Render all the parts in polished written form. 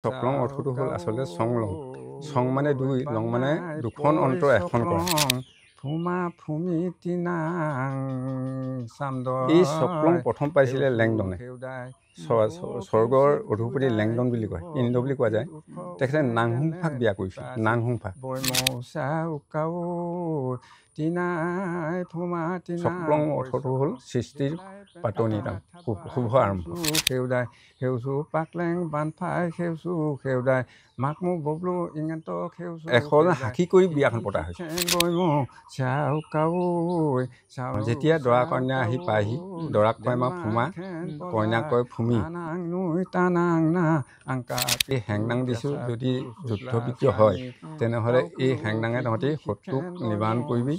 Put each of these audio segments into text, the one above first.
চকলং অৰ্থটো হ'ল আচলতে চংলং। চং মানে দুই, লং মানে দুখন অন্তৰ এখন কৰা। এই চকলং প্ৰথম পাইছিলে লেংডনে। স্বৰ্গৰ অধুপতি লেংডন বুলি কয়, ইন্দ্ৰ বুলি কোৱা যায়। তেখেতে নাংহুংফাক বিয়া কৰিছিল। নাংহুংফা চকলং অৰ্থটো হ'ল সৃষ্টিৰ পাতনি, শুভ আৰম্ভ। সেউদাই সেউচু পাকলেং বানফাই সেউচু সেউদাই মাক মোক ববলো ইঙান্ত সেউচু। এখন সাক্ষী কৰি বিয়াখন পতা হৈছে। যেতিয়া দৰা কন্যা আহি পায়হি, দৰাক কয় মা ফুমা, কইনাক কয় ফুমি। এই হেংনাং দিছোঁ, যদি যুদ্ধ বিগ্ৰহ হয় তেনেহ'লে এই হেংনাঙে তহঁতি শত্ৰুক নিবাৰণ কৰিবি।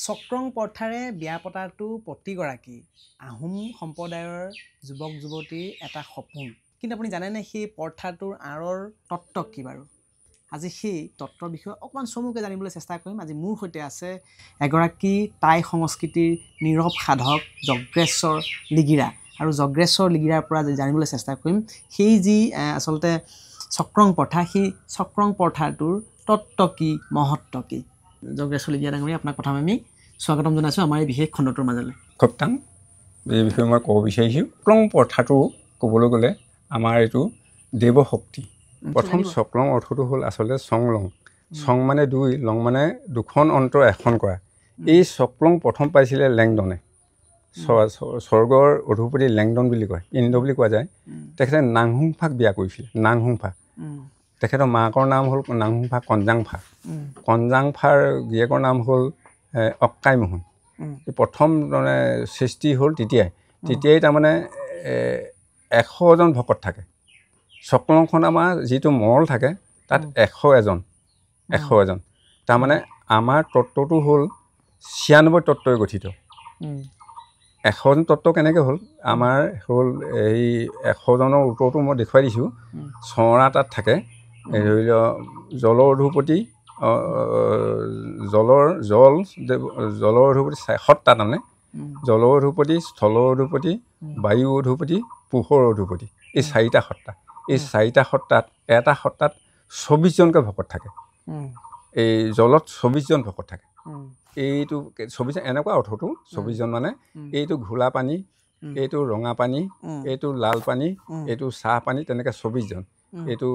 চক্ৰং প্ৰথাৰে বিয়া পতাটো প্ৰতিগৰাকী আহোম সম্প্ৰদায়ৰ যুৱক যুৱতীৰ এটা সপোন। কিন্তু আপুনি জানেনে সেই প্ৰথাটোৰ আঁৰৰ তত্ত্ব কি বাৰু? আজি সেই তত্ত্বৰ বিষয়ে অকণমান চমুকৈ জানিবলৈ চেষ্টা কৰিম। আজি মোৰ সৈতে আছে এগৰাকী টাই সংস্কৃতিৰ নীৰৱ সাধক যজ্ঞেশ্বৰ লিগিৰা। আৰু যজ্ঞেশ্বৰ লিগিৰাৰ পৰা জানিবলৈ চেষ্টা কৰিম সেই যি আচলতে চক্ৰং প্ৰথা, সেই চক্ৰং প্ৰথাটোৰ তত্ত্ব কি, মহত্ব কি। যজ্ঞেশ্বৰ লিগিৰা ডাঙৰীয়া, আপোনাক প্ৰথমে আমি স্বাগতম জনাইছোঁ আমাৰ এই বিশেষ খণ্ডটোৰ মাজলৈ। খুবটাং এই বিষয়ে মই ক'ব বিচাৰিছোঁ। চক্ৰং প্ৰথাটো ক'বলৈ গ'লে আমাৰ এইটো দেৱশক্তি। প্ৰথম চক্ৰং অৰ্থটো হ'ল আচলতে চংলং। চং মানে দুই, লং মানে দুখন অন্তৰ এখন কৰা। এই চক্ৰং প্ৰথম পাইছিলে লেংডনে। স্বৰ্গৰ অধুপতি লেংডন বুলি কয়, ইন্দ্ৰ বুলি কোৱা যায়। তেখেতে নাংহুংফাক বিয়া কৰিছিলে। নাংহুংফা তেখেতৰ মাকৰ নাম হ'ল নাংহুংফা কনজাংফা। কনজাংফাৰ গিৰিয়েকৰ নাম হ'ল অক্কাইমোহন। প্ৰথম মানে সৃষ্টি হ'ল তেতিয়াই তাৰমানে 100জন ভকত থাকে। চক্ৰংখন আমাৰ যিটো মৰল থাকে তাত 101জন। তাৰমানে আমাৰ তত্ত্বটো হ'ল 96 তত্ত্বই গঠিত। 100জন তত্ত্ব কেনেকৈ হ'ল? আমাৰ হ'ল এই 100জনৰ উত্তৰটো মই দেখুৱাই দিছোঁ। চৰা তাত থাকে, ধৰি লওক জলৰ অধুপতি, জলৰ অধুপতি সত্তা, তাৰমানে জলৰ অধুপতি, স্থলৰ অধুপতি, বায়ু অধুপতি, পোহৰ অধুপতি, এই 4টা সত্তা। এই 4টা সত্তাত এটা সত্তাত 24জনকৈ ভকত থাকে। এই জলত 24জন ভকত থাকে। এইটো 24জন এনেকুৱা অৰ্থটো, 24জন মানে এইটো ঘোলা পানী, এইটো ৰঙা পানী, এইটো লাল পানী, এইটো চাহ পানী, তেনেকৈ 24জন। এইটো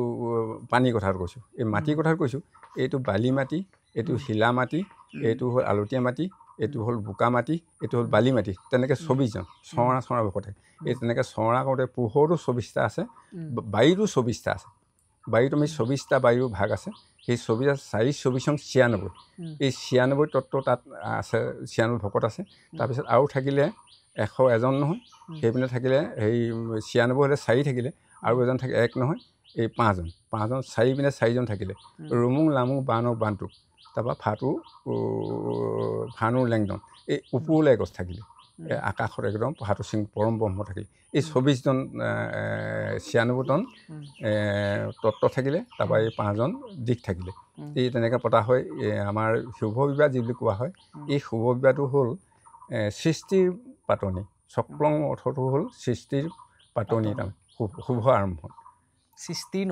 পানীৰ কথাটো কৈছোঁ। এই মাটিৰ কথাটো কৈছোঁ। এইটো বালি মাটি, এইটো শিলা মাটি, এইটো হ'ল আলতীয়া মাটি, এইটো হ'ল বোকা মাটি, এইটো হ'ল বালি মাটি, তেনেকৈ 24জন চৰা ভকত থাকে। এই তেনেকৈ চৰা কৰোঁতে পোহৰটো 24টা আছে, বায়ুটো 24টা আছে। বায়ুত আমি 24টা বায়ুৰ ভাগ আছে। সেই 24 96 এই 96 তত্ত্ব তাত আছে, 96 ভকত আছে। তাৰপিছত আৰু থাকিলে 101জন নহয়, সেইপিনে থাকিলে সেই 96 হ'লে 4 থাকিলে, আৰু এজন থাকে 1 নহয়, এই 5জন 4 পিনে 4জন থাকিলে। ৰুমুং লামুং বানক বানটোক, তাৰপৰা ফানুৰ লেংডন, এই ওপৰলৈ এগছ থাকিলে, আকাশত একদম ফাটো সিং পৰম ব্ৰহ্ম থাকিলে। এই 24জন 96টন তত্ত্ব থাকিলে, তাৰপৰা এই 5জন দিশ থাকিলে। এই তেনেকৈ পতা হয়। আমাৰ শুভ বিবাহ যি বুলি কোৱা হয়, এই শুভ বিবাহটো হ'ল সৃষ্টিৰ পাতনি। চক্ৰং অৰ্থটো হ'ল সৃষ্টিৰ পাতনি, তাৰমানে শুভ আৰম্ভণ, সৃষ্টিৰ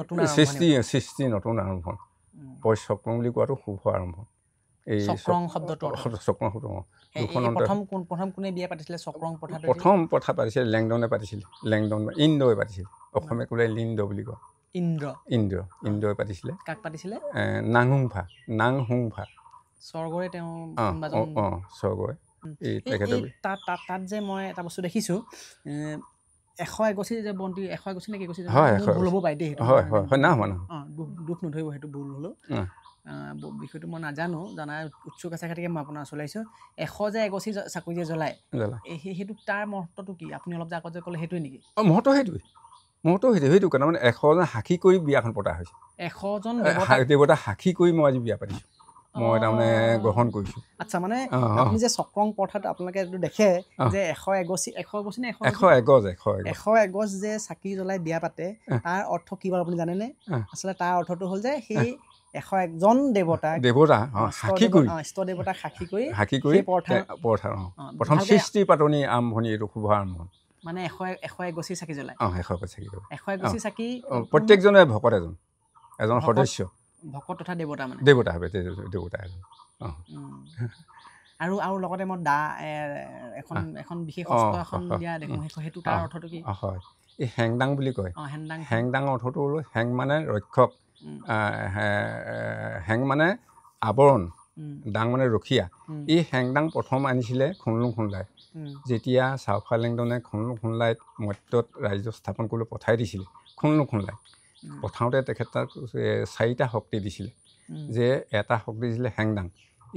নতুন আৰম্ভণ। চক্ৰং বুলি কোৱাটো শুভ আৰম্ভণ। এই চক্ৰং শব্দটো প্ৰথম কোনে বিয়া পাতিছিলে? চক্ৰং প্ৰথাটো প্ৰথম প্ৰথা পাতিছিলে লেংডনে পাতিছিলে। ইন্দ্ৰই পাতিছিলে। অসমীয়া ক'লে লিন্দ বুলি কয়। ইন্দ্ৰই পাতিছিলে। কাক পাতিছিলে? নাংহুংফা। স্বৰ্গৰে তেওঁ স্বৰ্গৰে। তাত যে মই এটা বস্তু দেখিছোঁ, 101গছি যে বন্তি, 101গছি নে কি গছি, ভুল হ'ব পাৰে দেই, দুখ নধৰিব, সেইটো ভুল হ'লেও বিষয়টো মই নাজানো, জানাৰ উৎসুক আছে গতিকে মই আপোনাৰ ওচৰলৈ আহিছোঁ। 100 যে এগছি চাকৰি যে জ্বলায়, সেইটো তাৰ মহত্বটো কি? আপুনি অলপ যে আগত যে ক'লে সেইটোৱে নেকি? মহত্ব সেইটো কাৰণে মানে 100জন সাক্ষী কৰি বিয়াখন পতা হৈছে। 100জন দেৱতা সাক্ষী কৰি মই আজি বিয়া পাতিছোঁ, মই তাৰমানে গ্ৰহণ কৰিছোঁ। আচ্ছা, মানে আপুনি যে চক্ৰং প্ৰথাটো আপোনালোকে এইটো দেখে যে 101গছ নে 101গছ যে চাকি জ্বলাই বিয়া পাতে, তাৰ অৰ্থ কি বাৰু আপুনি জানেনে? আচলতে তাৰ অৰ্থটো হ'ল যে সেই 101জন দেৱতাক ইষ্ট দেৱতাক সাক্ষী কৰি প্ৰথম সৃষ্টিৰ পাতনি আৰম্ভণি, এইটো শুভ আৰম্ভণ। মানে 101 গছি চাকি জ্বলায় 101 চাকি জ্বলায় 101 গছি চাকি প্ৰত্যেকজনে ভকত এজন সদস্য ভকত তথা দেৱতা মানে দেৱতা হবে দেৱতা এজন আৰু লগতে মই এখন বিশেষ অস্ত্ৰ এখন দিয়া দেখোঁ সেইটো তাৰ অৰ্থটো কি হয় এই হেংদাং বুলি কয় হেংদাং অৰ্থটো হ'ল হেং মানে ৰক্ষক হেং মানে আৱৰণ ডাং মানে ৰখীয়া এই হেংদাং প্ৰথম আনিছিলে খুনলুং খুনলাই যেতিয়া চাওফালেংডনে খুনলুং খুনলাইত মৰ্ত্যত ৰাজ্য স্থাপন কৰিবলৈ পঠাই দিছিলে খুনলুং খুনলাই পঠাওঁতে তেখেতক 4টা শক্তি দিছিলে যে এটা শক্তি দিছিলে হেংদাং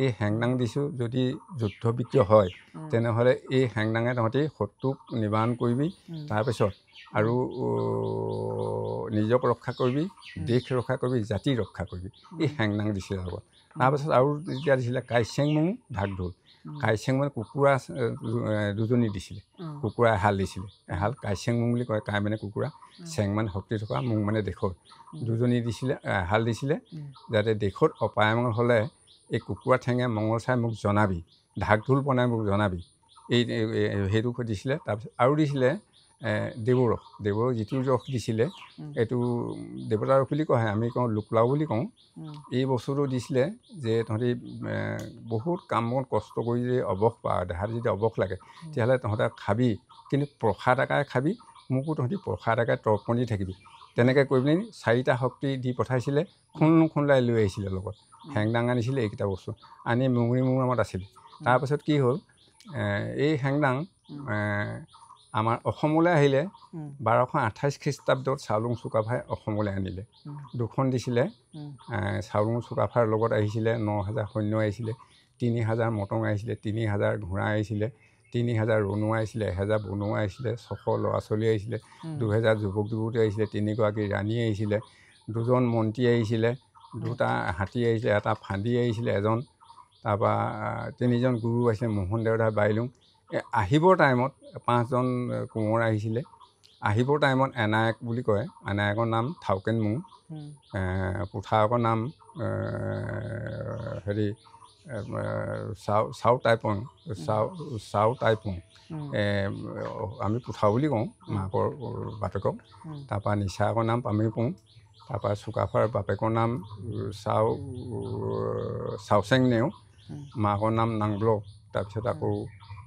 এই হেংদাং দিছোঁ যদি যুদ্ধ বিগ্ৰহ হয় তেনেহ'লে এই হেংদাঙে তহঁতি শত্ৰুক নিবাৰণ কৰিবি তাৰপিছত আৰু নিজক ৰক্ষা কৰিবি দেশ ৰক্ষা কৰিবি জাতি ৰক্ষা কৰিবি এই হেংদাং দিছিলে লগত তাৰপিছত আৰু যেতিয়া দিছিলে কাইচেং মুং ঢাকঢোল কাইচেং মানে কুকুৰা 2জনী দিছিলে কুকুৰা এহাল দিছিলে এহাল কাইচেং মুং বুলি কয় কাই মানে কুকুৰা চেং মানে শক্তি থকা মুং মানে দেশৰ 2জনী দিছিলে এহাল দিছিলে যাতে দেশত অপায়মঙ্গল হ'লে এই কুকুৰা ঠেঙে মঙ্গল চাই মোক জনাবি ঢাকঢোল বনাই মোক জনাবি এই সেইটো দিছিলে তাৰপিছত আৰু দিছিলে দেৱৰস যিটো ৰস দিছিলে এইটো দেৱতাৰ ৰস বুলি কয় আমি কওঁ লোকলাও বুলি কওঁ এই বস্তুটো দিছিলে যে তহঁতি বহুত কাম বন কষ্ট কৰি যদি অৱস পাৱ দেহাত যদি অৱস লাগে তেতিয়াহ'লে তহঁতে খাবি কিন্তু প্ৰসাদ আকাৰে খাবি মোকো তহঁতি প্ৰসাদ আকাৰে তৰ্পণ দি থাকিবি তেনেকৈ কৰি পিনি 4টা শক্তি দি পঠাইছিলে খুনলুং খুনলাই লৈ আহিছিলে লগত হেংদাং আনিছিলে এইকেইটা বস্তু আনি মুঙৰি মোৰ নামত আছিলে তাৰপাছত কি হ'ল এই হেংদাং আমাৰ অসমলৈ আহিলে 1228 খ্ৰীষ্টাব্দত চাওলুং চুকাফাই অসমলৈ আনিলে 2খন দিছিলে চাওলুং চুকাফাৰ লগত আহিছিলে 9000 সৈন্য আহিছিলে 3000 মটং আহিছিলে 3000 ঘোঁৰা আহিছিলে 3000 ৰণুৱা আহিছিলে 1000 বনুৱা আহিছিলে 600 ল'ৰা ছোৱালী আহিছিলে 2000 যুৱক যুৱতী আহিছিলে 3গৰাকী ৰাণী আহিছিলে 2জন মন্ত্ৰী আহিছিলে 2টা হাতী আহিছিলে 1টা ফান্দী আহিছিলে এজন তাৰপৰা 3জন গুৰু আহিছিলে মোহন দেৱতা বাইলুং আহিবৰ টাইমত 5জন কোঁৱৰ আহিছিলে আহিবৰ টাইমত এনায়ক বুলি কয় এনায়কৰ নাম থাওকেন মুং পুথাকৰ নাম হেৰি চাও টাইপং আমি পুথাও বুলি কওঁ মাকৰ বাপেকক তাৰপৰা নিচাকৰ নাম পামিপুং তাৰপৰা চুকাফাৰ বাপেকৰ নাম চাওচেং নেও মাকৰ নাম নাংব্লক তাৰপিছত আকৌ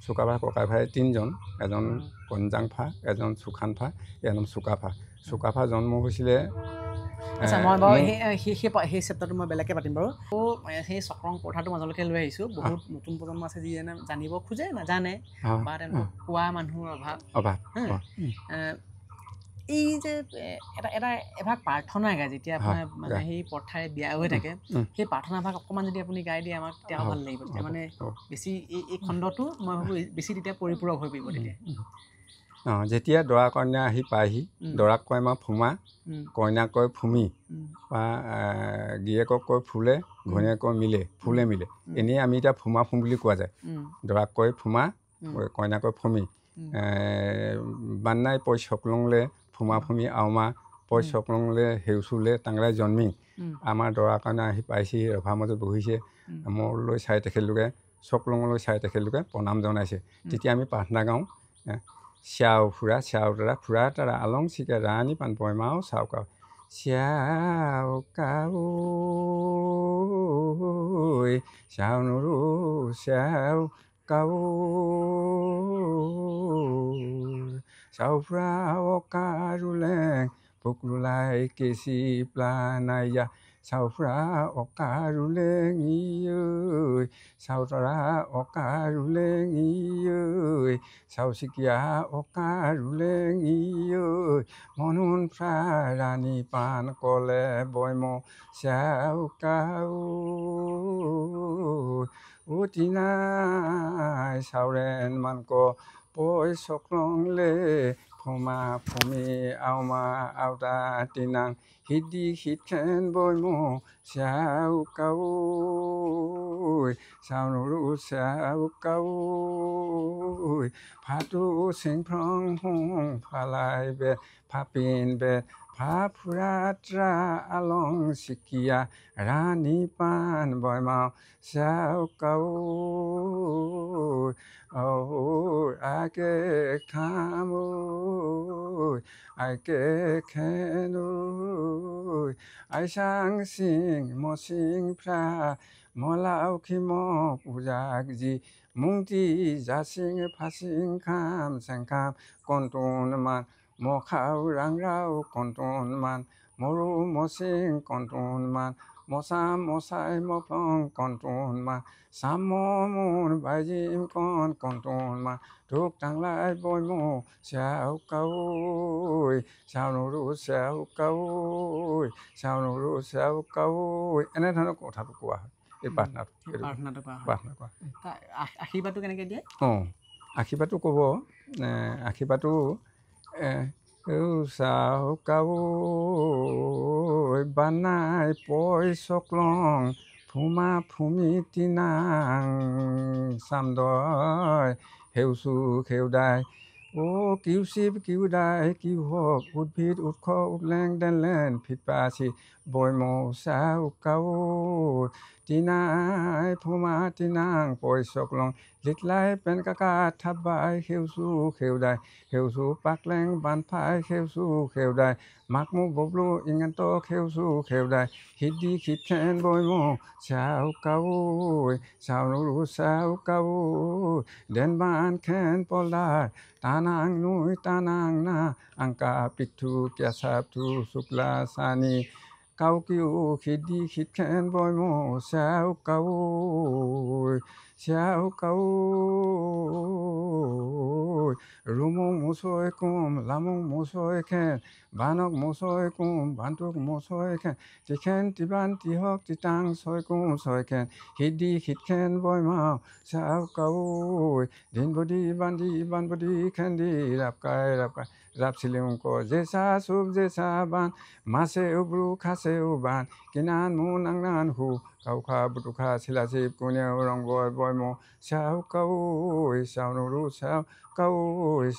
চুকাফা ককাই ভাই 3জন এজন কনজাংফা এজন চুখানফা এজন চুকাফা জন্ম হৈছিলে আচ্ছা মই বাৰু সেই চেপ্টাৰটো মই বেলেগকৈ পাতিম বাৰু সেই চক্ৰং প্ৰথাটো মাজলৈকে লৈ আহিছোঁ বহুত নতুন প্ৰজন্ম আছে যিয়ে জানিব খোজে নাজানে বা তেওঁলোকক কোৱা মানুহৰ অভাৱ এই যে এটা এভাগ প্ৰাৰ্থনা গায় যেতিয়া আপোনাৰ মানে সেই প্ৰথাৰে বিয়া হৈ থাকে সেই প্ৰাৰ্থনা ভাগ অকণমান যদি আপুনি গাই দিয়ে আমাক তেতিয়া ভাল লাগিব তেতিয়া মানে বেছি এই খণ্ডটো মই ভাবোঁ বেছি তেতিয়া পৰিপূৰক হৈ পৰিব তেতিয়া যেতিয়া দৰা কইনা আহি পায়হি দৰাক কয় আমাৰ ফুমা কইনাক কয় ফুমি বা গিৰিয়েকক কয় ফুলে ঘৈণীয়েক কয় ফুলে মিলে এনেই আমি এতিয়া ফুমা ফুম বুলি কোৱা যায় দৰাক কয় ফুমা কইনাক কয় ফুমি বান্নাই পই চকলংলে ফুমা ফুমি আওমা পই চকলংলে সেউচুলে টাংৰাই জন্মি আমাৰ দৰা কইনা আহি পাইছে ৰভা মাজত বহিছে মূৰলৈ চাই তেখেতলোকে চকলঙলৈ চাই তেখেতলোকে প্ৰণাম জনাইছে তেতিয়া আমি প্ৰাৰ্থনা গাওঁ শ্যাও ফুৰা শ্যাও তৰা ফুৰা তৰা আলং চিকে ৰাণী পাণ পইমাও চাও কাও শ্যাও কাও শ্যাও নুৰু শ্যাও কাও শ্যাও ফুৰা অকাৰুলেং পুকৰুলাই কেচি প্লানাইয়া চাও ফুৰা অকাৰুলেং ঐ চাও তৰা অকাৰুলেং ঐ চাও চিকিয়া অকাৰুলেং ঐ মনুন ফ্ৰা ৰাণী পাণ কলে বইম শ্যাও কাও অতি নাই চাওৰেন মানক পই চকলংলে ফুমা ফুমি আওমা আওতা তিনাং হিদি হিতখেন বইম শ্যাও কাও চাও নুৰু শ্যাও কাও ফাটু চিংফ্ৰং হুং ফালাই বেত ফাপিন বেত ফাফুৰাত্ৰা আলং চিকিয়া ৰাণী পাণ বৈমাও চাউকাও আকে খামো আইকে খেনো আইচাং চিং মচিং ফ্ৰা মলাও খিমক উজাক যি মুংটি জাচিং ফাচিং খাম চেংখাম কণ্টন মান মখাও ৰাংৰাও কণ্টন মান মৰু মচিং কণ্টন মান মচাম মচাই মফলং কণ্টন মান চাম মুন বাইজিম কণ্টন মান ধূপ টাংলাই বৈমো চাউকাও চাউনৰু চাউকাও চাউনৰু চাউকাও এনেধৰণৰ কথাটো কোৱা হয় এই প্ৰাৰ্থনাটো প্ৰাৰ্থনাটো কৰা হয় প্ৰাৰ্থনা কৰা আশীৰ্বাদটো কেনেকৈ দিয়ে আশীৰ্বাদটো ক'ব আশীৰ্বাদটো চাউকাও বানাই পই চকলং ফুমা ফুমি তিনাং চামদয় সেউচু সেউদাই কিউচিপ কিউদাই কিউ হক উদ্ভিদ উৎস উদলেং দেনলেন ফিটপাচি বৈমৌ চাউকাও তিনাই ফুমা তিনাং পই চকলং লিটলাই পেন কাকা থাবাই সেউচু সেউদাই সেউচু পাকলেং বানফাই সেউচু সেউদাই মাকমু ববলু ইঙান্ত সেউচু সেউদাই হিদি খিটখেন বৈমৌ চাউকাও চাউনৰু চাউকাও দেনবান খেন পলদাৰ টানাং নুই টানাং না আংকা পিঠু কেঁচাপথু শুক্লা চানি কাউকিও হিদি খিটখেন বৈমৌ চাউকাও চাউকাও ৰুমুং মুচৈ কুম লামুং মুচৈ খেন বানক মুচৈ কুম বান্তুক মুচৈ খেন তিখেন তিবান তিহক তিতাং ছয় কুম ছয় খেন হিদি খিটখেন বৈমাও চাউকাও দিনবদি বান্ধি বানবদি খেন্দি ৰাপকাই ৰাপকাই ৰাপ চিলিংক জেচা চুপ জেচা বান মাছে উব্ৰু খাছে বান কিনান মু নাংনান হু কাউখা বুটুখা চিলাচিপ কোনেও ৰং বয় বৈমৌ চাউকাও চাউনৰু চাউকাও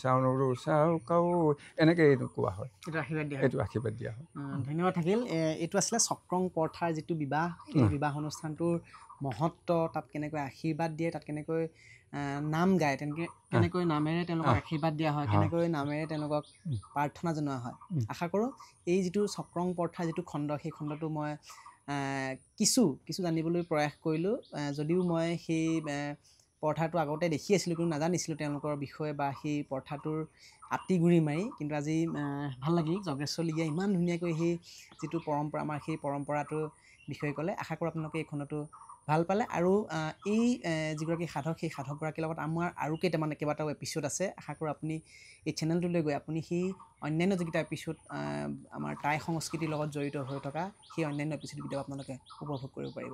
চাউনৰু চাউকাও এনেকৈ এইটো কোৱা হয় এইটো আশীৰ্বাদ দিয়া এইটো আশীৰ্বাদ দিয়া হয় ধন্যবাদ থাকিল এইটো আছিলে চক্ৰং পৰঠাৰ যিটো বিবাহ সেই বিবাহ অনুষ্ঠানটোৰ মহত্ব তাত কেনেকৈ আশীৰ্বাদ দিয়ে তাত কেনেকৈ নাম গায় কেনেকৈ নামেৰে তেওঁলোকক আশীৰ্বাদ দিয়া হয় কেনেকৈ নামেৰে তেওঁলোকক প্ৰাৰ্থনা জনোৱা হয় আশা কৰোঁ এই যিটো চক্ৰং পৰঠাৰ যিটো খণ্ড সেই খণ্ডটো মই কিছু জানিবলৈ প্ৰয়াস কৰিলোঁ যদিও মই সেই পৰঠাটো আগতে দেখি আছিলোঁ কিন্তু নাজানিছিলোঁ তেওঁলোকৰ বিষয়ে বা সেই পৰঠাটোৰ আঁতিগুৰি মাৰি কিন্তু আজি ভাল লাগিল যজ্ঞেশ্বৰ লিগিয়াই ইমান ধুনীয়াকৈ সেই যিটো পৰম্পৰা আমাৰ সেই পৰম্পৰাটোৰ বিষয়ে ক'লে আশা কৰোঁ আপোনালোকে এই খণ্ডটো ভাল পালে আৰু এই যিগৰাকী সাধক সেই সাধকগৰাকীৰ লগত আমাৰ আৰু কেইবাটাও এপিছ'ড আছে আশা কৰোঁ আপুনি এই চেনেলটোলৈ গৈ আপুনি সেই অন্যান্য যিকেইটা এপিছ'ড আমাৰ টাই সংস্কৃতিৰ লগত জড়িত হৈ থকা সেই অন্যান্য এপিছ'ডকেইটাও আপোনালোকে উপভোগ কৰিব পাৰিব